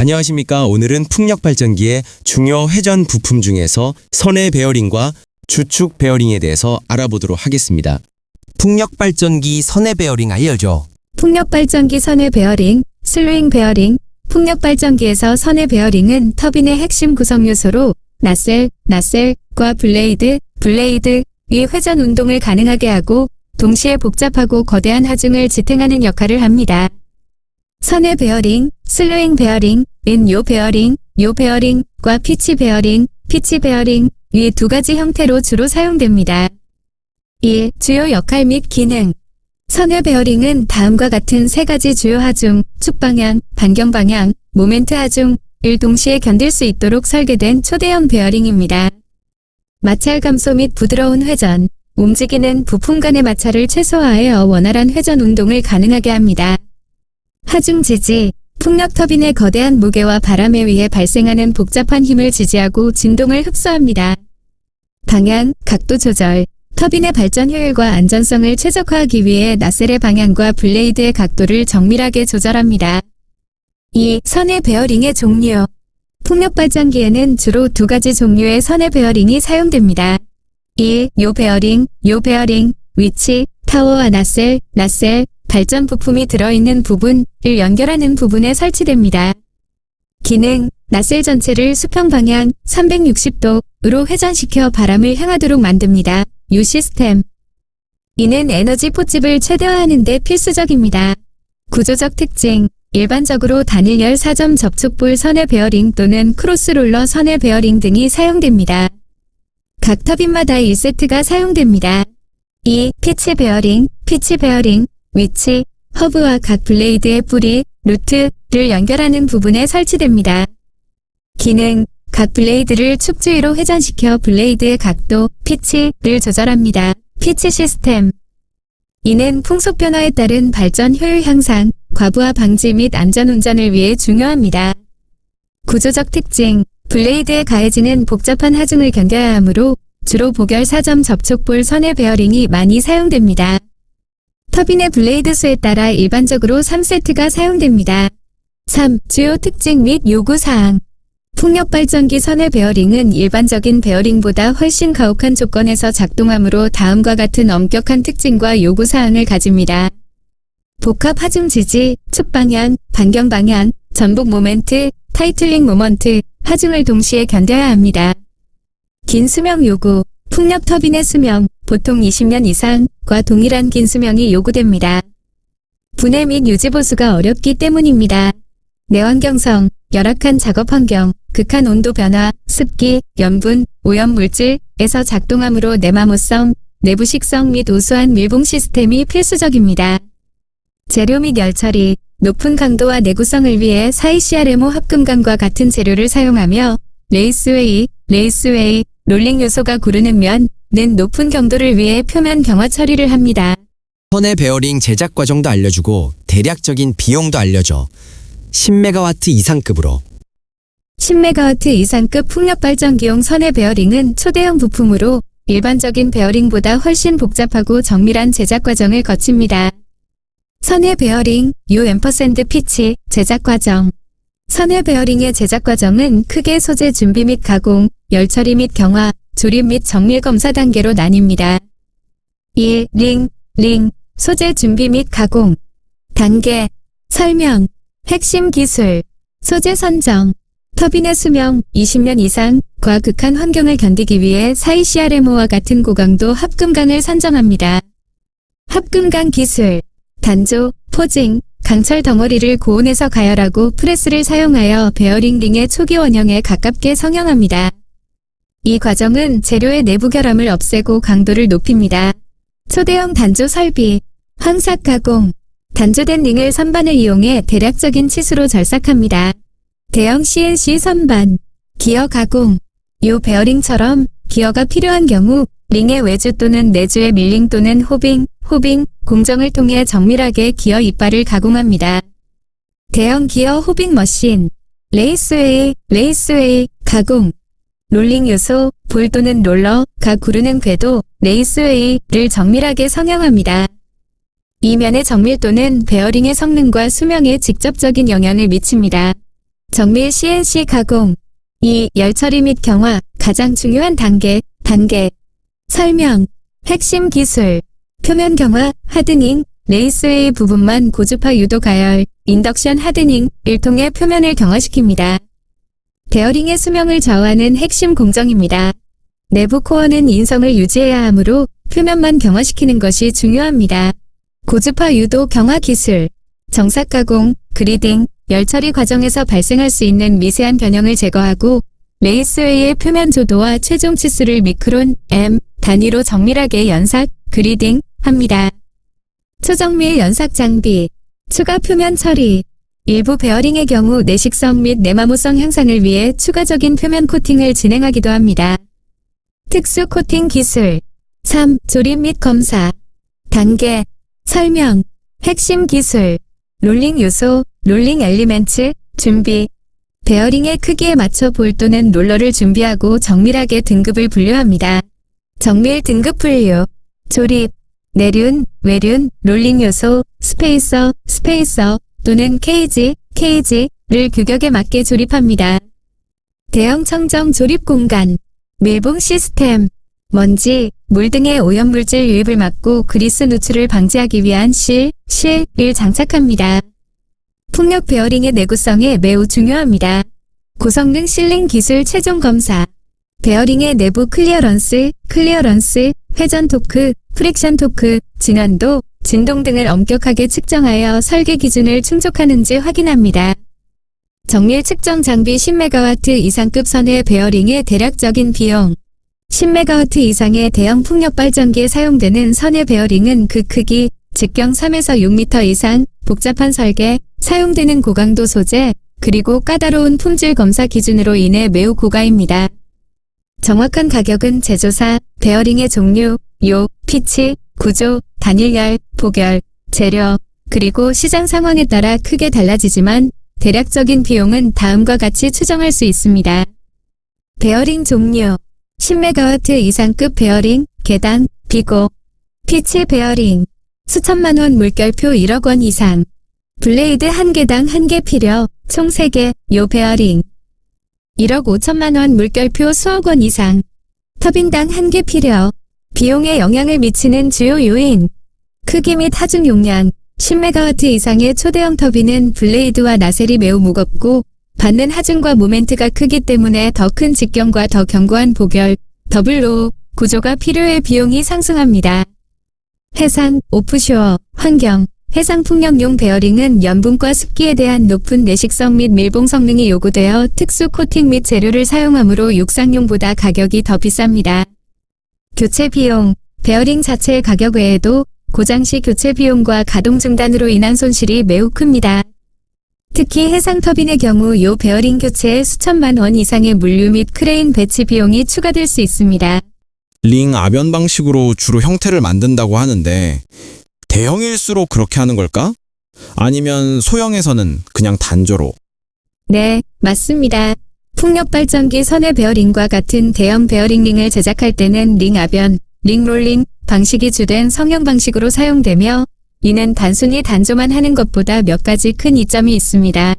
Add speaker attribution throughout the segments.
Speaker 1: 안녕하십니까. 오늘은 풍력발전기의 중요 회전 부품 중에서 선의 베어링과 주축 베어링에 대해서 알아보도록 하겠습니다.
Speaker 2: 풍력발전기 선의 베어링 알려줘.
Speaker 3: 풍력발전기 선의 베어링, 슬로잉 베어링. 풍력발전기에서 선의 베어링은 터빈의 핵심 구성 요소로 나셀과 블레이드의 회전 운동을 가능하게 하고 동시에 복잡하고 거대한 하중을 지탱하는 역할을 합니다. 선의 베어링, 슬로잉 베어링은 요 베어링과 피치 베어링 이 두 가지 형태로 주로 사용됩니다. 1. 주요 역할 및 기능. 선의 베어링은 다음과 같은 세 가지 주요 하중, 축방향, 반경방향, 모멘트 하중을 동시에 견딜 수 있도록 설계된 초대형 베어링입니다. 마찰 감소 및 부드러운 회전, 움직이는 부품 간의 마찰을 최소화하여 원활한 회전 운동을 가능하게 합니다. 하중 지지, 풍력 터빈의 거대한 무게와 바람에 의해 발생하는 복잡한 힘을 지지하고 진동을 흡수합니다. 방향, 각도 조절, 터빈의 발전 효율과 안전성을 최적화하기 위해 나셀의 방향과 블레이드의 각도를 정밀하게 조절합니다. 2. 선의 베어링의 종류. 풍력발전기에는 주로 두 가지 종류의 선의 베어링이 사용됩니다. 1. 요 베어링, 위치, 타워와 나셀, 발전 부품이 들어있는 부분을 연결하는 부분에 설치됩니다. 기능, 나셀 전체를 수평 방향 360도로 회전시켜 바람을 향하도록 만듭니다. 요 시스템. 이는 에너지 포집을 최대화하는 데 필수적입니다. 구조적 특징, 일반적으로 단일열 4점 접촉볼 선의 베어링 또는 크로스롤러 선의 베어링 등이 사용됩니다. 각 터빈마다 1세트가 사용됩니다. 2. 피치 베어링, 위치, 허브와 각 블레이드의 뿌리, 루트를 연결하는 부분에 설치됩니다. 기능, 각 블레이드를 축주위로 회전시켜 블레이드의 각도, 피치를 조절합니다. 피치 시스템. 이는 풍속 변화에 따른 발전 효율 향상, 과부하 방지 및 안전 운전을 위해 중요합니다. 구조적 특징, 블레이드에 가해지는 복잡한 하중을 견뎌야 하므로 주로 보결 4점 접촉볼 선의 베어링이 많이 사용됩니다. 터빈의 블레이드 수에 따라 일반적으로 3세트가 사용됩니다. 3. 주요 특징 및 요구사항. 풍력발전기 선의 베어링은 일반적인 베어링보다 훨씬 가혹한 조건에서 작동하므로 다음과 같은 엄격한 특징과 요구사항을 가집니다. 복합 하중 지지, 축방향, 반경방향, 전복 모멘트, 타이틀링 모먼트, 하중을 동시에 견뎌야 합니다. 긴 수명 요구, 풍력 터빈의 수명, 보통 20년 이상과 동일한 긴 수명이 요구됩니다. 분해 및 유지 보수가 어렵기 때문입니다. 내환경성, 열악한 작업 환경, 극한 온도 변화, 습기, 염분, 오염물질에서 작동하므로 내마모성, 내부식성 및 우수한 밀봉 시스템이 필수적입니다. 재료 및 열 처리, 높은 강도와 내구성을 위해 사이CRMO 합금강과 같은 재료를 사용하며 레이스웨이, 롤링 요소가 구르는 면은 높은 경도를 위해 표면 경화 처리를 합니다.
Speaker 2: 선의 베어링 제작 과정도 알려주고 대략적인 비용도 알려줘. 10메가와트 이상급으로.
Speaker 3: 10메가와트 이상급 풍력발전기용 선의 베어링은 초대형 부품으로 일반적인 베어링보다 훨씬 복잡하고 정밀한 제작 과정을 거칩니다. 선의 베어링, U&피치 제작 과정. 선의 베어링의 제작 과정은 크게 소재 준비 및 가공, 열 처리 및 경화, 조립 및 정밀 검사 단계로 나뉩니다. 1. 링, 소재 준비 및 가공. 단계, 설명, 핵심 기술, 소재 선정. 터빈의 수명 20년 이상과 극한 환경을 견디기 위해 사이CRMO와 같은 고강도 합금강을 선정합니다. 합금강 기술, 단조, 포징, 강철 덩어리를 고온에서 가열하고 프레스를 사용하여 베어링 링의 초기 원형에 가깝게 성형합니다. 이 과정은 재료의 내부 결함을 없애고 강도를 높입니다. 초대형 단조 설비, 황삭 가공, 단조된 링을 선반을 이용해 대략적인 치수로 절삭합니다. 대형 CNC 선반, 기어 가공. 요 베어링처럼 기어가 필요한 경우 링의 외주 또는 내주의 밀링 또는 호빙 공정을 통해 정밀하게 기어 이빨을 가공합니다. 대형 기어 호빙 머신, 레이스웨이 가공. 롤링 요소, 볼 또는 롤러가 구르는 궤도, 레이스웨이를 정밀하게 성형합니다. 이 면의 정밀도는 베어링의 성능과 수명에 직접적인 영향을 미칩니다. 정밀 CNC 가공. 2. 열처리 및 경화, 가장 중요한 단계. 설명. 핵심 기술. 표면 경화, 하드닝, 레이스웨이 부분만 고주파 유도 가열, 인덕션 하드닝을 통해 표면을 경화시킵니다. 베어링의 수명을 좌우하는 핵심 공정입니다. 내부 코어는 인성을 유지해야 하므로 표면만 경화시키는 것이 중요합니다. 고주파 유도 경화 기술. 정삭 가공, 그리딩, 열처리 과정에서 발생할 수 있는 미세한 변형을 제거하고 레이스웨이의 표면 조도와 최종 치수를 미크론, 단위로 정밀하게 연삭, 그리딩 합니다. 초정밀 연삭 장비, 추가 표면 처리. 일부 베어링의 경우 내식성 및 내마모성 향상을 위해 추가적인 표면 코팅을 진행하기도 합니다. 특수 코팅 기술. 3. 조립 및 검사. 단계. 설명. 핵심 기술. 롤링 요소, 롤링 엘리멘츠, 준비. 베어링의 크기에 맞춰 볼 또는 롤러를 준비하고 정밀하게 등급을 분류합니다. 정밀 등급 분류. 조립. 내륜, 외륜, 롤링 요소, 스페이서 또는 케이지를 규격에 맞게 조립합니다. 대형 청정 조립 공간. 밀봉 시스템. 먼지, 물 등의 오염물질 유입을 막고 그리스 누출을 방지하기 위한 실을 장착합니다. 풍력 베어링의 내구성에 매우 중요합니다. 고성능 실링 기술 최종 검사. 베어링의 내부 클리어런스, 회전 토크, 프릭션 토크, 진원도, 진동 등을 엄격하게 측정하여 설계 기준을 충족하는지 확인합니다. 정밀 측정 장비 10MW 이상급 선의 베어링의 대략적인 비용. 10MW 이상의 대형 풍력 발전기에 사용되는 선의 베어링은 그 크기, 직경 3에서 6m 이상, 복잡한 설계, 사용되는 고강도 소재, 그리고 까다로운 품질 검사 기준으로 인해 매우 고가입니다. 정확한 가격은 제조사, 베어링의 종류, 피치, 구조, 단일열, 보결, 재료, 그리고 시장 상황에 따라 크게 달라지지만 대략적인 비용은 다음과 같이 추정할 수 있습니다. 베어링 종류. 10MW 이상급 베어링, 개당, 비고. 피치 베어링. 수천만 원 물결표 1억 원 이상. 블레이드 1개당 1개 필요, 총 3개, 베어링. 1억 5천만 원 물결표 수억 원 이상. 터빈당 1개 필요. 비용에 영향을 미치는 주요 요인. 크기 및 하중 용량. 10MW 이상의 초대형 터빈은 블레이드와 나셀이 매우 무겁고 받는 하중과 모멘트가 크기 때문에 더 큰 직경과 더 견고한 보결, 더블로우, 구조가 필요해 비용이 상승합니다. 해상, 오프쇼어, 환경. 해상 풍력용 베어링은 염분과 습기에 대한 높은 내식성 및 밀봉 성능이 요구되어 특수 코팅 및 재료를 사용하므로 육상용보다 가격이 더 비쌉니다. 교체 비용. 베어링 자체의 가격 외에도 고장 시 교체 비용과 가동 중단으로 인한 손실이 매우 큽니다. 특히 해상 터빈의 경우 요 베어링 교체에 수천만 원 이상의 물류 및 크레인 배치 비용이 추가될 수 있습니다.
Speaker 4: 링 아변 방식으로 주로 형태를 만든다고 하는데 대형일수록 그렇게 하는 걸까? 아니면 소형에서는 그냥 단조로?
Speaker 3: 네, 맞습니다. 풍력 발전기 선의 베어링과 같은 대형 베어링 링을 제작할 때는 링 아변, 링 롤링 방식이 주된 성형 방식으로 사용되며 이는 단순히 단조만 하는 것보다 몇 가지 큰 이점이 있습니다.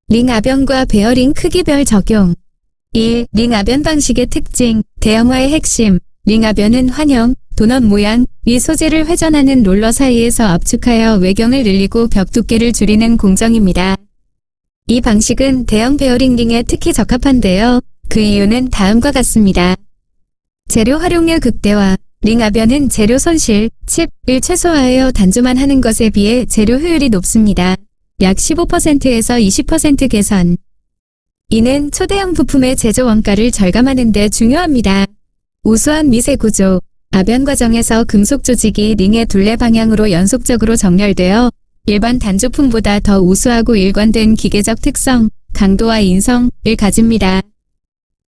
Speaker 3: 링 아변과 베어링 크기별 적용. 1. 링 아변 방식의 특징, 대형화의 핵심. 링 아변은 환형, 도넛 모양, 위 소재를 회전하는 롤러 사이에서 압축하여 외경을 늘리고 벽 두께를 줄이는 공정입니다. 이 방식은 대형 베어링 링에 특히 적합한데요. 그 이유는 다음과 같습니다. 재료 활용률 극대화. 링 아변은 재료 손실, 칩을 최소화하여 단조만 하는 것에 비해 재료 효율이 높습니다. 약 15%에서 20% 개선. 이는 초대형 부품의 제조 원가를 절감하는 데 중요합니다. 우수한 미세 구조. 아변 과정에서 금속 조직이 링의 둘레 방향으로 연속적으로 정렬되어 일반 단조품보다 더 우수하고 일관된 기계적 특성, 강도와 인성을 가집니다.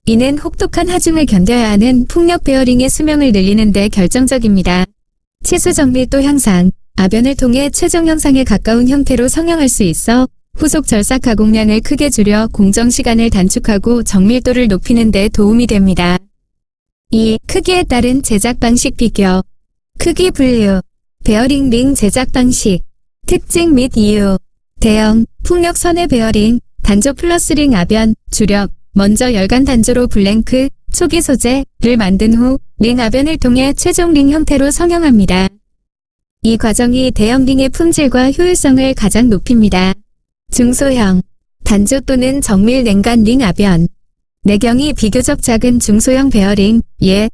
Speaker 3: 이는 혹독한 하중을 견뎌야 하는 풍력 베어링의 수명을 늘리는 데 결정적입니다. 치수 정밀도 향상. 아변을 통해 최종 형상에 가까운 형태로 성형할 수 있어 후속 절삭 가공량을 크게 줄여 공정 시간을 단축하고 정밀도를 높이는 데 도움이 됩니다. 2. 크기에 따른 제작 방식 비교. 크기 분류. 베어링 링 제작 방식. 특징 및 이유. 대형, 풍력 선의 베어링, 단조 플러스 링 아변, 주력, 먼저 열간 단조로 블랭크, 초기 소재를 만든 후 링 아변을 통해 최종 링 형태로 성형합니다. 이 과정이 대형 링의 품질과 효율성을 가장 높입니다. 중소형, 단조 또는 정밀 냉간 링 아변. 내경이 비교적 작은 중소형 베어링,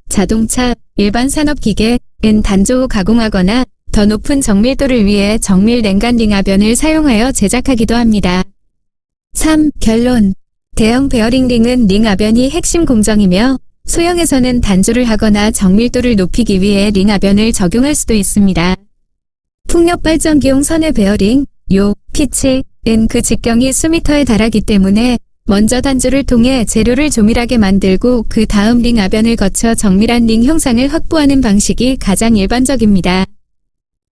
Speaker 3: 자동차, 일반 산업기계은 단조 후 가공하거나 더 높은 정밀도를 위해 정밀 냉간 링 아변을 사용하여 제작하기도 합니다. 3. 결론. 대형 베어링 링은 링 아변이 핵심 공정이며 소형에서는 단조를 하거나 정밀도를 높이기 위해 링 아변을 적용할 수도 있습니다. 풍력 발전기용 선의 베어링, 피치은 그 직경이 수미터에 달하기 때문에 먼저 단조를 통해 재료를 조밀하게 만들고 그 다음 링 아변을 거쳐 정밀한 링 형상을 확보하는 방식이 가장 일반적입니다.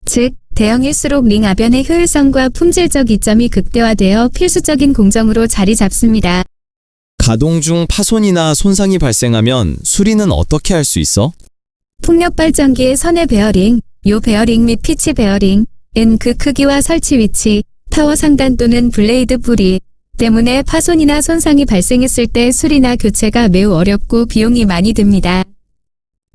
Speaker 3: 즉, 대형일수록 링 아변의 효율성과 품질적 이점이 극대화되어 필수적인 공정으로 자리 잡습니다.
Speaker 4: 가동 중 파손이나 손상이 발생하면 수리는 어떻게 할 수 있어?
Speaker 3: 풍력 발전기의 선의 베어링, 베어링 및 피치 베어링은 그 크기와 설치 위치, 타워 상단 또는 블레이드 뿌리 때문에 파손이나 손상이 발생했을 때 수리나 교체가 매우 어렵고 비용이 많이 듭니다.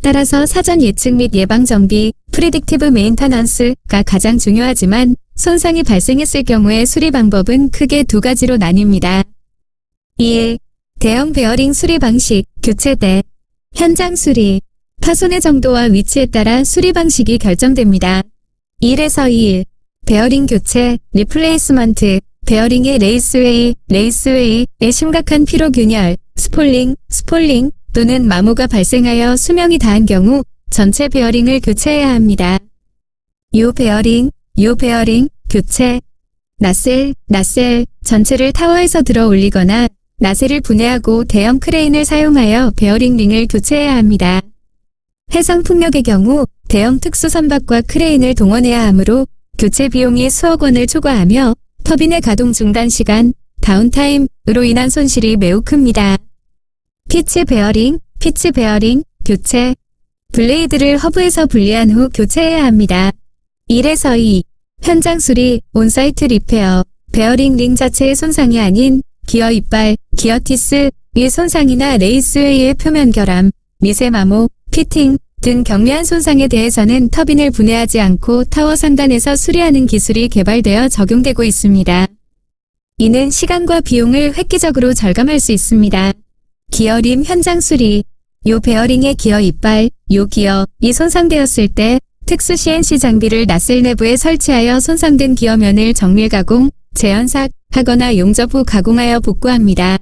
Speaker 3: 따라서 사전 예측 및 예방 정비, 프리딕티브 메인터넌스가 가장 중요하지만 손상이 발생했을 경우의 수리 방법은 크게 두 가지로 나뉩니다. 1. 대형 베어링 수리 방식, 교체대, 현장 수리, 파손의 정도와 위치에 따라 수리 방식이 결정됩니다. 1에서 2. 베어링 교체, 리플레이스먼트, 베어링의 레이스웨이의 심각한 피로 균열, 스폴링 또는 마모가 발생하여 수명이 다한 경우 전체 베어링을 교체해야 합니다. 베어링 교체, 나셀, 전체를 타워에서 들어 올리거나 나셀을 분해하고 대형 크레인을 사용하여 베어링 링을 교체해야 합니다. 해상 풍력의 경우 대형 특수 선박과 크레인을 동원해야 하므로 교체 비용이 수억 원을 초과하며 터빈의 가동 중단 시간, 다운타임으로 인한 손실이 매우 큽니다. 피치 베어링, 교체, 블레이드를 허브에서 분리한 후 교체해야 합니다. 1에서 2. 현장 수리, 온사이트 리페어, 베어링 링 자체의 손상이 아닌 기어 이빨, 기어 티스의 손상이나 레이스웨이의 표면 결함, 미세 마모, 피팅 등 경미한 손상에 대해서는 터빈을 분해하지 않고 타워 상단에서 수리하는 기술이 개발되어 적용되고 있습니다. 이는 시간과 비용을 획기적으로 절감할 수 있습니다. 기어림 현장 수리, 베어링의 기어 이빨, 기어이 손상되었을 때 특수 CNC 장비를 나셀 내부에 설치하여 손상된 기어면을 정밀 가공, 재현삭 하거나 용접 후 가공하여 복구합니다.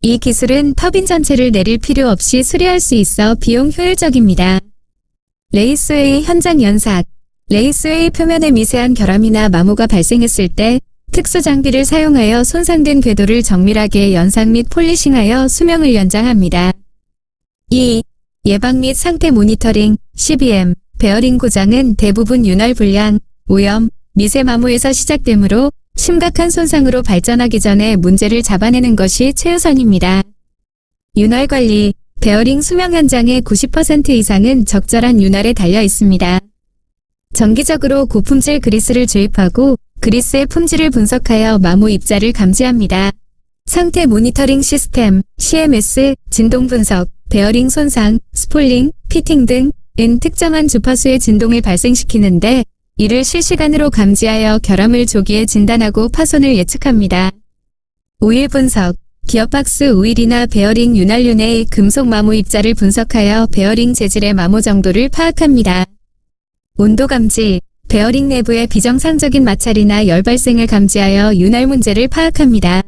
Speaker 3: 이 기술은 터빈 전체를 내릴 필요 없이 수리할 수 있어 비용 효율적입니다. 레이스웨이 현장 연삭, 레이스웨이 표면에 미세한 결함이나 마모가 발생했을 때 특수 장비를 사용하여 손상된 궤도를 정밀하게 연삭 및 폴리싱하여 수명을 연장합니다. 2. 예방 및 상태 모니터링, CBM, 베어링 고장은 대부분 윤활 불량, 오염, 미세 마모에서 시작되므로 심각한 손상으로 발전하기 전에 문제를 잡아내는 것이 최우선입니다. 윤활 관리, 베어링 수명 현장의 90% 이상은 적절한 윤활에 달려 있습니다. 정기적으로 고품질 그리스를 주입하고 그리스의 품질을 분석하여 마모 입자를 감지합니다. 상태 모니터링 시스템, CMS, 진동 분석, 베어링 손상, 스폴링, 피팅 등은 특정한 주파수의 진동을 발생시키는데 이를 실시간으로 감지하여 결함을 조기에 진단하고 파손을 예측합니다. 오일 분석, 기어박스 오일이나 베어링 윤활유 내의 금속 마모 입자를 분석하여 베어링 재질의 마모 정도를 파악합니다. 온도 감지, 베어링 내부의 비정상적인 마찰이나 열 발생을 감지하여 윤활 문제를 파악합니다.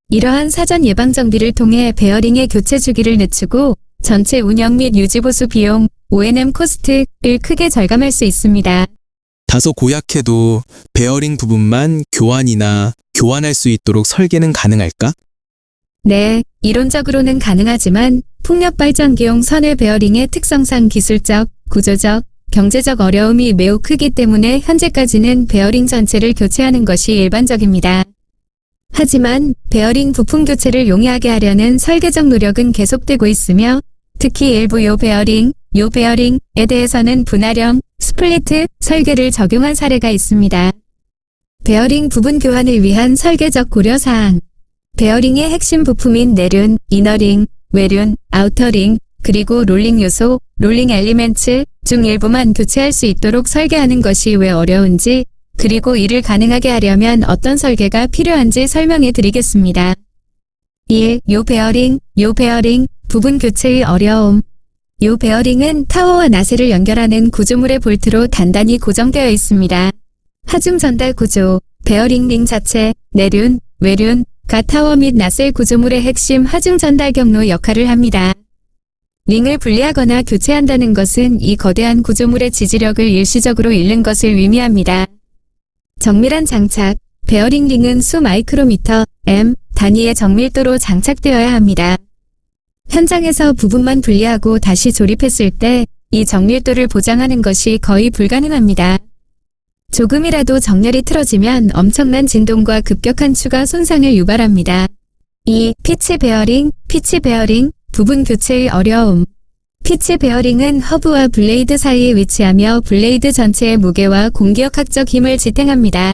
Speaker 3: 이러한 사전 예방 정비를 통해 베어링의 교체 주기를 늦추고 전체 운영 및 유지 보수 비용, O&M 코스트를 크게 절감할 수 있습니다.
Speaker 5: 다소 고약해도 베어링 부분만 교환할 수 있도록 설계는 가능할까?
Speaker 3: 네, 이론적으로는 가능하지만 풍력 발전기용 선의 베어링의 특성상 기술적, 구조적, 경제적 어려움이 매우 크기 때문에 현재까지는 베어링 전체를 교체하는 것이 일반적입니다. 하지만 베어링 부품 교체를 용이하게 하려는 설계적 노력은 계속되고 있으며 특히 일부 베어링에 대해서는 분할형, 스플리트 설계를 적용한 사례가 있습니다. 베어링 부분 교환을 위한 설계적 고려사항. 베어링의 핵심 부품인 내륜, 이너링, 외륜, 아우터링, 그리고 롤링 요소, 롤링 엘리멘츠 중 일부만 교체할 수 있도록 설계하는 것이 왜 어려운지, 그리고 이를 가능하게 하려면 어떤 설계가 필요한지 설명해 드리겠습니다. 1. 요 베어링, 부분 교체의 어려움. 요 베어링은 타워와 나셀을 연결하는 구조물의 볼트로 단단히 고정되어 있습니다. 하중 전달 구조, 베어링 링 자체, 내륜, 외륜, 가 타워 및 나셀 구조물의 핵심 하중 전달 경로 역할을 합니다. 링을 분리하거나 교체한다는 것은 이 거대한 구조물의 지지력을 일시적으로 잃는 것을 의미합니다. 정밀한 장착, 베어링 링은 수 마이크로미터, m 단위의 정밀도로 장착되어야 합니다. 현장에서 부분만 분리하고 다시 조립했을 때 이 정밀도를 보장하는 것이 거의 불가능합니다. 조금이라도 정렬이 틀어지면 엄청난 진동과 급격한 추가 손상을 유발합니다. 2. 피치 베어링, 부분 교체의 어려움. 피치 베어링은 허브와 블레이드 사이에 위치하며 블레이드 전체의 무게와 공기역학적 힘을 지탱합니다.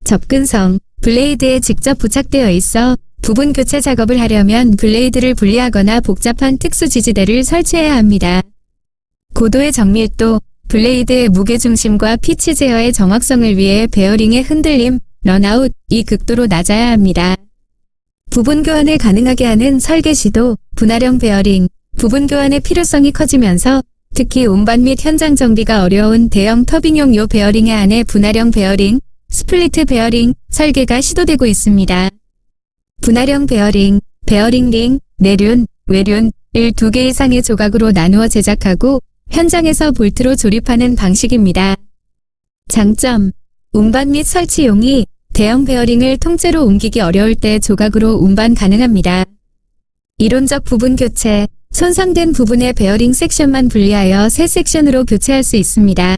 Speaker 3: 접근성, 블레이드에 직접 부착되어 있어 부분 교체 작업을 하려면 블레이드를 분리하거나 복잡한 특수 지지대를 설치해야 합니다. 고도의 정밀도, 블레이드의 무게중심과 피치 제어의 정확성을 위해 베어링의 흔들림, 런아웃이 극도로 낮아야 합니다. 부분 교환을 가능하게 하는 설계 시도, 분할형 베어링, 부분 교환의 필요성이 커지면서 특히 운반 및 현장 정비가 어려운 대형 터빈용 요 베어링에 한해 분할형 베어링, 스플리트 베어링 설계가 시도되고 있습니다. 분할형 베어링, 베어링 링, 내륜, 외륜을 2개 이상의 조각으로 나누어 제작하고 현장에서 볼트로 조립하는 방식입니다. 장점, 운반 및 설치용이 대형 베어링을 통째로 옮기기 어려울 때 조각으로 운반 가능합니다. 이론적 부분 교체, 손상된 부분의 베어링 섹션만 분리하여 새 섹션으로 교체할 수 있습니다.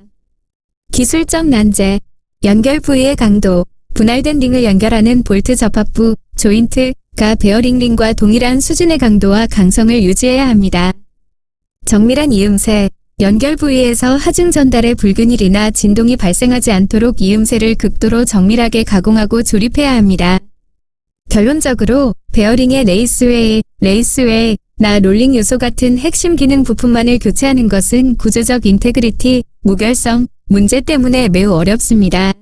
Speaker 3: 기술적 난제, 연결 부위의 강도, 분할된 링을 연결하는 볼트 접합부, 조인트가 베어링 링과 동일한 수준의 강도와 강성을 유지해야 합니다. 정밀한 이음새, 연결 부위에서 하중 전달의 불균일이나 진동이 발생하지 않도록 이음새를 극도로 정밀하게 가공하고 조립해야 합니다. 결론적으로 베어링의 레이스웨이나 롤링 요소 같은 핵심 기능 부품만을 교체하는 것은 구조적 인테그리티, 무결성, 문제 때문에 매우 어렵습니다.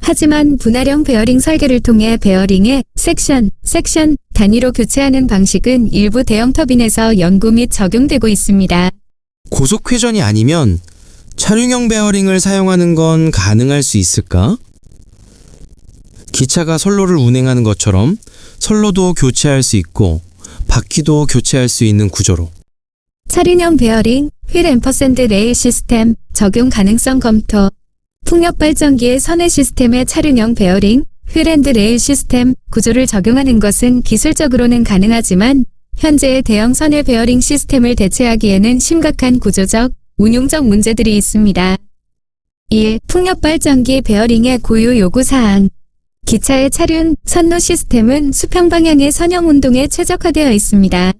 Speaker 3: 하지만 분할형 베어링 설계를 통해 베어링의 섹션 단위로 교체하는 방식은 일부 대형 터빈에서 연구 및 적용되고 있습니다.
Speaker 1: 고속 회전이 아니면 차륜형 베어링을 사용하는 건 가능할 수 있을까? 기차가 선로를 운행하는 것처럼 선로도 교체할 수 있고 바퀴도 교체할 수 있는 구조로.
Speaker 3: 차륜형 베어링, 휠 앰퍼샌드 레일 시스템 적용 가능성 검토. 풍력 발전기의 선해 시스템의 차륜형 베어링, 휠 앤드 레일 시스템 구조를 적용하는 것은 기술적으로는 가능하지만 현재의 대형 선해 베어링 시스템을 대체하기에는 심각한 구조적, 운용적 문제들이 있습니다. 1. 풍력 발전기 베어링의 고유 요구사항. 기차의 차륜, 선로 시스템은 수평 방향의 선형 운동에 최적화되어 있습니다.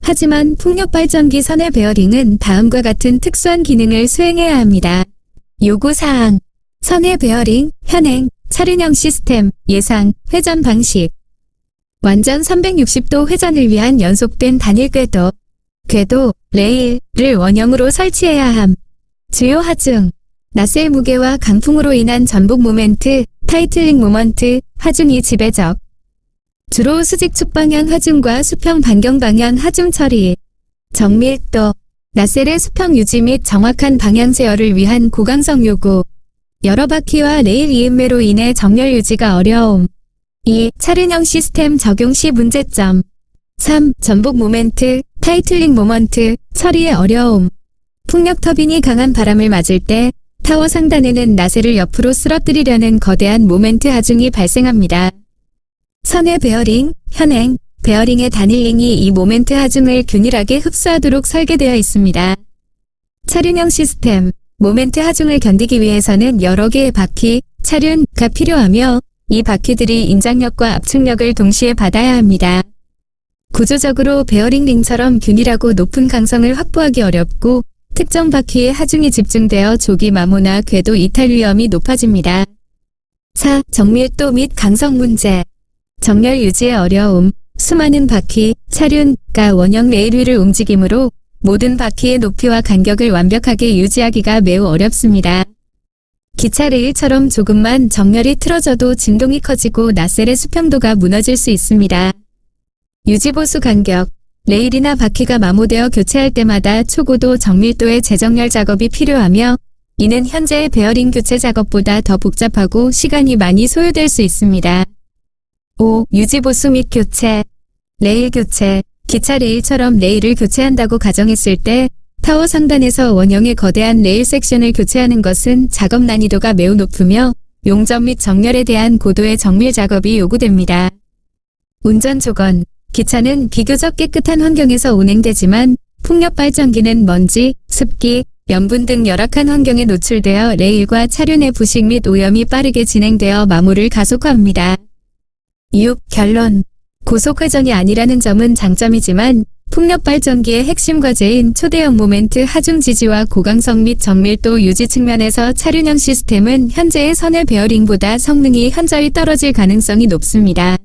Speaker 3: 하지만 풍력 발전기 선해 베어링은 다음과 같은 특수한 기능을 수행해야 합니다. 요구사항. 선해 베어링, 현행, 차륜형 시스템, 예상, 회전 방식. 완전 360도 회전을 위한 연속된 단일 궤도, 레일을 원형으로 설치해야 함. 주요 하중, 나셀 무게와 강풍으로 인한 전복 모멘트, 타이틀링 모먼트, 하중이 지배적. 주로 수직 축방향 하중과 수평 반경 방향 하중 처리. 정밀도, 나셀의 수평 유지 및 정확한 방향 제어를 위한 고강성 요구. 여러 바퀴와 레일 이음매로 인해 정렬 유지가 어려움. 2. 차륜형 시스템 적용 시 문제점. 3. 전복 모멘트, 타이틀링 모먼트, 처리의 어려움. 풍력 터빈이 강한 바람을 맞을 때 타워 상단에는 나셀을 옆으로 쓰러뜨리려는 거대한 모멘트 하중이 발생합니다. 선해 베어링, 현행, 베어링의 단일링이 이 모멘트 하중을 균일하게 흡수하도록 설계되어 있습니다. 차륜형 시스템, 모멘트 하중을 견디기 위해서는 여러 개의 바퀴, 차륜가 필요하며 이 바퀴들이 인장력과 압축력을 동시에 받아야 합니다. 구조적으로 베어링 링처럼 균일하고 높은 강성을 확보하기 어렵고 특정 바퀴에 하중이 집중되어 조기 마모나 궤도 이탈 위험이 높아집니다. 4. 정밀도 및 강성 문제. 정렬 유지의 어려움. 수많은 바퀴, 차륜가 원형 레일 위를 움직이므로 모든 바퀴의 높이와 간격을 완벽하게 유지하기가 매우 어렵습니다. 기차 레일처럼 조금만 정렬이 틀어져도 진동이 커지고 나셀의 수평도가 무너질 수 있습니다. 유지보수 간격. 레일이나 바퀴가 마모되어 교체할 때마다 초고도 정밀도의 재정렬 작업이 필요하며 이는 현재의 베어링 교체 작업보다 더 복잡하고 시간이 많이 소요될 수 있습니다. 5. 유지보수 및 교체. 레일 교체. 기차 레일처럼 레일을 교체한다고 가정했을 때 타워 상단에서 원형의 거대한 레일 섹션을 교체하는 것은 작업 난이도가 매우 높으며 용접 및 정렬에 대한 고도의 정밀 작업이 요구됩니다. 운전 조건. 기차는 비교적 깨끗한 환경에서 운행되지만 풍력 발전기는 먼지, 습기, 염분 등 열악한 환경에 노출되어 레일과 차륜의 부식 및 오염이 빠르게 진행되어 마모를 가속화합니다. 6. 결론. 고속 회전이 아니라는 점은 장점이지만 풍력 발전기의 핵심 과제인 초대형 모멘트 하중 지지와 고강성 및 정밀도 유지 측면에서 차륜형 시스템은 현재의 선의 베어링보다 성능이 현저히 떨어질 가능성이 높습니다.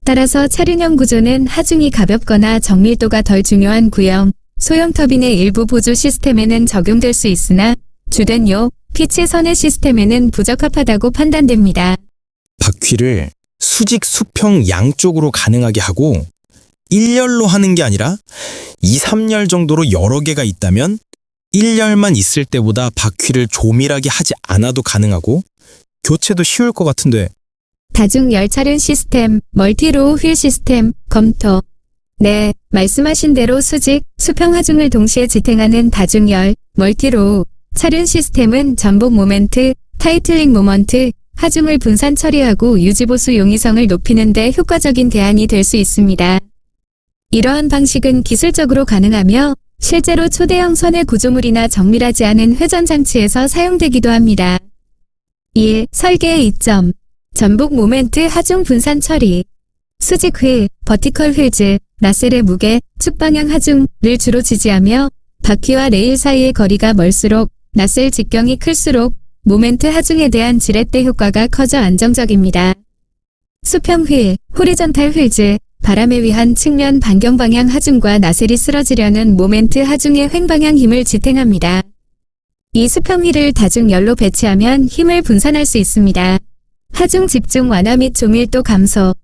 Speaker 3: 따라서 차륜형 구조는 하중이 가볍거나 정밀도가 덜 중요한 구형, 소형 터빈의 일부 보조 시스템에는 적용될 수 있으나 주된 피치 선의 시스템에는 부적합하다고 판단됩니다.
Speaker 6: 바퀴를 수직, 수평 양쪽으로 가능하게 하고 1열로 하는 게 아니라 2, 3열 정도로 여러 개가 있다면 1열만 있을 때보다 바퀴를 조밀하게 하지 않아도 가능하고 교체도 쉬울 것 같은데
Speaker 3: 다중 열차륜 시스템, 멀티로우 휠 시스템, 검토. 네, 말씀하신 대로 수직, 수평 하중을 동시에 지탱하는 다중열, 멀티로우, 차륜 시스템은 전복 모멘트, 타이틀링 모먼트, 하중을 분산 처리하고 유지보수 용이성을 높이는 데 효과적인 대안이 될 수 있습니다. 이러한 방식은 기술적으로 가능하며 실제로 초대형 선의 구조물이나 정밀하지 않은 회전 장치에서 사용되기도 합니다. 1. 설계의 이점. 전복 모멘트 하중 분산 처리. 수직 휠, 버티컬 휠즈, 나셀의 무게, 축방향 하중을 주로 지지하며 바퀴와 레일 사이의 거리가 멀수록 나셀 직경이 클수록 모멘트 하중에 대한 지렛대 효과가 커져 안정적입니다. 수평 휠, 호리전탈 휠즈, 바람에 의한 측면 반경 방향 하중과 나셀이 쓰러지려는 모멘트 하중의 횡방향 힘을 지탱합니다. 이 수평 휠을 다중열로 배치하면 힘을 분산할 수 있습니다. 하중 집중 완화 및 조밀도 감소.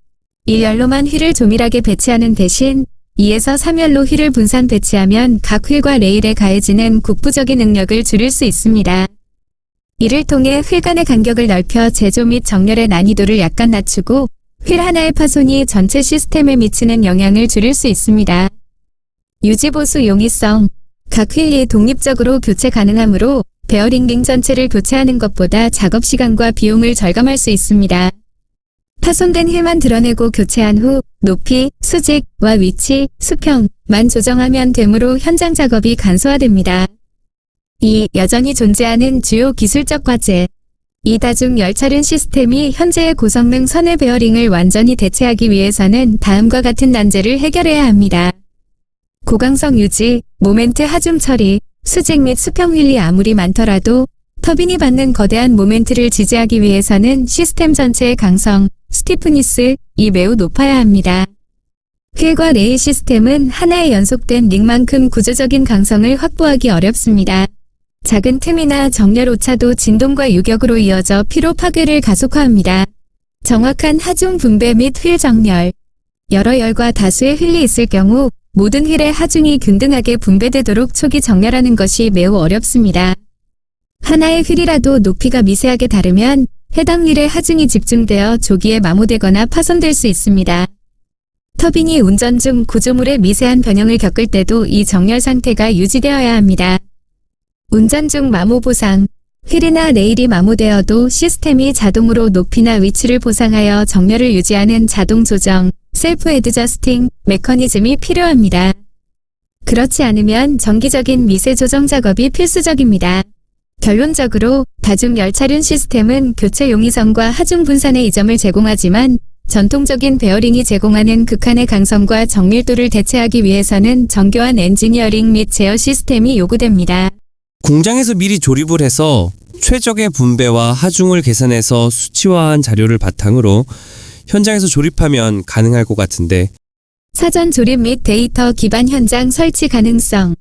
Speaker 3: 1열로만 휠을 조밀하게 배치하는 대신 2에서 3열로 휠을 분산 배치하면 각 휠과 레일에 가해지는 국부적인 응력을 줄일 수 있습니다. 이를 통해 휠 간의 간격을 넓혀 제조 및 정렬의 난이도를 약간 낮추고 휠 하나의 파손이 전체 시스템에 미치는 영향을 줄일 수 있습니다. 유지보수 용이성. 각 휠이 독립적으로 교체 가능하므로 베어링 링 전체를 교체하는 것보다 작업 시간과 비용을 절감할 수 있습니다. 파손된 휠만 드러내고 교체한 후 높이, 수직과 위치, 수평만 조정하면 되므로 현장 작업이 간소화됩니다. 2. 여전히 존재하는 주요 기술적 과제. 이 다중 열차륜 시스템이 현재의 고성능 선의 베어링을 완전히 대체하기 위해서는 다음과 같은 난제를 해결해야 합니다. 고강성 유지, 모멘트 하중 처리, 수직 및 수평 휠이 아무리 많더라도 터빈이 받는 거대한 모멘트를 지지하기 위해서는 시스템 전체의 강성, 스티프니스이 매우 높아야 합니다. 휠과 레일 시스템은 하나의 연속된 링만큼 구조적인 강성을 확보하기 어렵습니다. 작은 틈이나 정렬 오차도 진동과 유격으로 이어져 피로 파괴를 가속화합니다. 정확한 하중 분배 및 휠 정렬. 여러 열과 다수의 휠이 있을 경우 모든 휠의 하중이 균등하게 분배되도록 초기 정렬하는 것이 매우 어렵습니다. 하나의 휠이라도 높이가 미세하게 다르면 해당 휠의 하중이 집중되어 조기에 마모되거나 파손될 수 있습니다. 터빈이 운전 중 구조물의 미세한 변형을 겪을 때도 이 정렬 상태가 유지되어야 합니다. 운전 중 마모 보상. 휠이나 레일이 마모되어도 시스템이 자동으로 높이나 위치를 보상하여 정렬을 유지하는 자동 조정, 셀프 애드저스팅 메커니즘이 필요합니다. 그렇지 않으면 정기적인 미세 조정 작업이 필수적입니다. 결론적으로 다중 열차륜 시스템은 교체 용이성과 하중 분산의 이점을 제공하지만 전통적인 베어링이 제공하는 극한의 강성과 정밀도를 대체하기 위해서는 정교한 엔지니어링 및 제어 시스템이 요구됩니다.
Speaker 1: 공장에서 미리 조립을 해서 최적의 분배와 하중을 계산해서 수치화한 자료를 바탕으로 현장에서 조립하면 가능할 것 같은데
Speaker 3: 사전 조립 및 데이터 기반 현장 설치 가능성.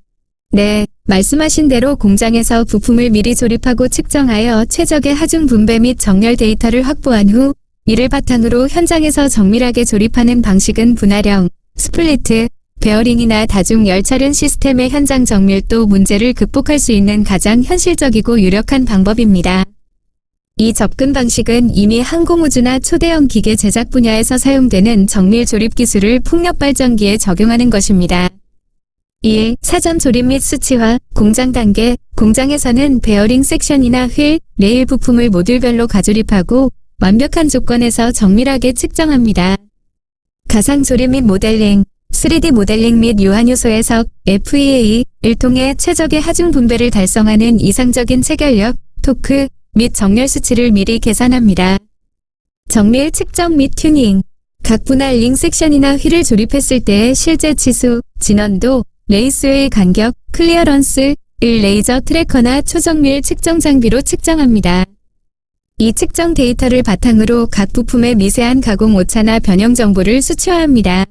Speaker 3: 네, 말씀하신 대로 공장에서 부품을 미리 조립하고 측정하여 최적의 하중 분배 및 정렬 데이터를 확보한 후 이를 바탕으로 현장에서 정밀하게 조립하는 방식은 분할형, 스플리트, 베어링이나 다중 열차륜 시스템의 현장 정밀도 문제를 극복할 수 있는 가장 현실적이고 유력한 방법입니다. 이 접근 방식은 이미 항공우주나 초대형 기계 제작 분야에서 사용되는 정밀 조립 기술을 풍력 발전기에 적용하는 것입니다. 1. 사전 조립 및 수치화, 공장 단계. 공장에서는 베어링 섹션이나 휠, 레일 부품을 모듈별로 가조립하고 완벽한 조건에서 정밀하게 측정합니다. 가상 조립 및 모델링. 3D 모델링 및 유한 요소 해석, FEA를 통해 최적의 하중 분배를 달성하는 이상적인 체결력, 토크 및 정렬 수치를 미리 계산합니다. 정밀 측정 및 튜닝. 각 분할 링 섹션이나 휠을 조립했을 때의 실제 치수, 진원도, 레이스의 간격, 클리어런스를 레이저 트래커나 초정밀 측정 장비로 측정합니다. 이 측정 데이터를 바탕으로 각 부품의 미세한 가공 오차나 변형 정보를 수치화합니다.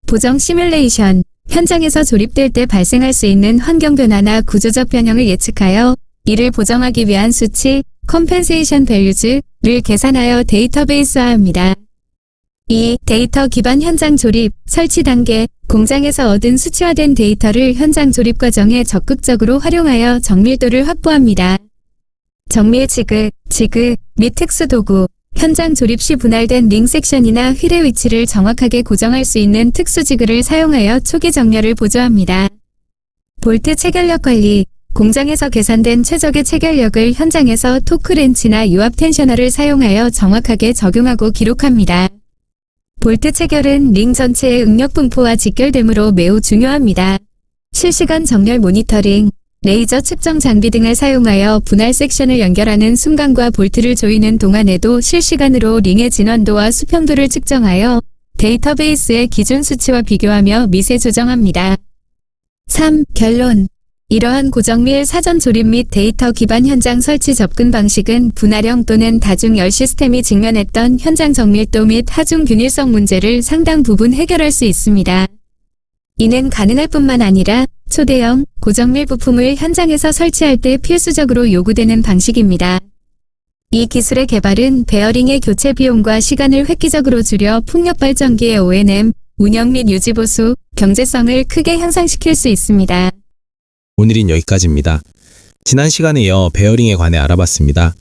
Speaker 3: 보정 시뮬레이션. 현장에서 조립될 때 발생할 수 있는 환경 변화나 구조적 변형을 예측하여 이를 보정하기 위한 수치, 컴펜세이션 밸류즈를 계산하여 데이터베이스화합니다. 2. 데이터 기반 현장 조립, 설치 단계. 공장에서 얻은 수치화된 데이터를 현장 조립 과정에 적극적으로 활용하여 정밀도를 확보합니다. 정밀 지그 및 특수 도구. 현장 조립 시 분할된 링 섹션이나 휠의 위치를 정확하게 고정할 수 있는 특수 지그를 사용하여 초기 정렬을 보조합니다. 볼트 체결력 관리. 공장에서 계산된 최적의 체결력을 현장에서 토크 렌치나 유압 텐셔너를 사용하여 정확하게 적용하고 기록합니다. 볼트 체결은 링 전체의 응력 분포와 직결되므로 매우 중요합니다. 실시간 정렬 모니터링, 레이저 측정 장비 등을 사용하여 분할 섹션을 연결하는 순간과 볼트를 조이는 동안에도 실시간으로 링의 진원도와 수평도를 측정하여 데이터베이스의 기준 수치와 비교하며 미세 조정합니다. 3. 결론. 이러한 고정밀 사전 조립 및 데이터 기반 현장 설치 접근 방식은 분할형 또는 다중 열 시스템이 직면했던 현장 정밀도 및 하중 균일성 문제를 상당 부분 해결할 수 있습니다. 이는 가능할 뿐만 아니라 초대형, 고정밀 부품을 현장에서 설치할 때 필수적으로 요구되는 방식입니다. 이 기술의 개발은 베어링의 교체 비용과 시간을 획기적으로 줄여 풍력 발전기의 O&M, 운영 및 유지 보수, 경제성을 크게 향상시킬 수 있습니다.
Speaker 5: 오늘은 여기까지입니다. 지난 시간에 이어 베어링에 관해 알아봤습니다.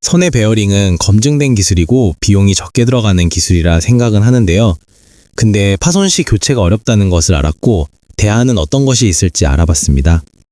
Speaker 5: 선의 베어링은 검증된 기술이고 비용이 적게 들어가는 기술이라 생각은 하는데요. 근데 파손 시 교체가 어렵다는 것을 알았고 대안은 어떤 것이 있을지 알아봤습니다.